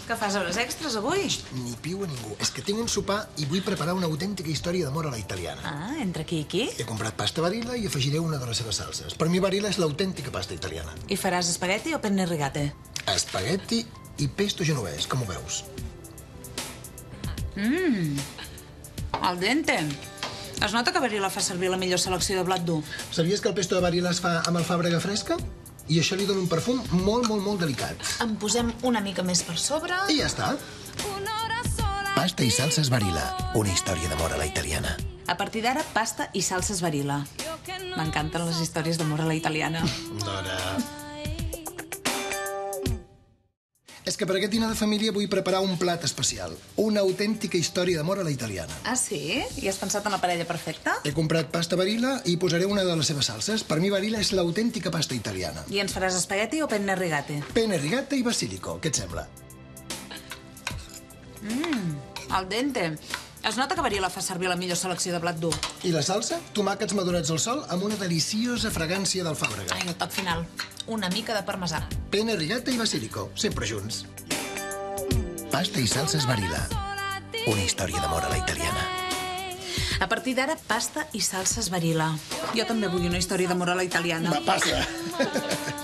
Que fas hores extres avui? Ni piu a ningú. És que tinc un sopar i vull preparar una autèntica història d'amor a la italiana. Ah, entre qui i qui? He comprat pasta Barilla i afegiré una de les seves salses. Per mi Barilla és l'autèntica pasta italiana. I faràs espagueti o penne rigate? Espagueti i pesto genovès, com ho veus? Al dente. Es nota que Barilla fa servir la millor selecció de blat dur. Sabies que el pesto de Barilla es fa amb alfàbrega fresca? I això li dona un perfum molt, molt, molt delicat. En posem una mica més per sobre. I ja està. Pasta i salses Barilla, una història d'amor a la italiana. A partir d'ara, pasta i salses Barilla. M'encanten les històries d'amor a la italiana. Dora... És que per aquest dinar de família vull preparar un plat especial. Una autèntica història d'amor a la italiana. Ah, sí? I has pensat en la parella perfecta? He comprat pasta Barilla i posaré una de les seves salses. Per mi Barilla és l'autèntica pasta italiana. I ens faràs espagueti o penne rigate? Penne rigate i basilico. Què et sembla? Al dente. Es nota que Barilla fa servir la millor selecció de blat dur. I la salsa? Tomàquets madurats al sol amb una deliciosa fragància d'alfàbrega. Ai, el toc final. Una mica de parmesà. Penne rigate i basilico, sempre junts. Pasta i salses Barilla, una història d'amor a la italiana. A partir d'ara, pasta i salses Barilla. Jo també vull una història d'amor a la italiana. Va, passa!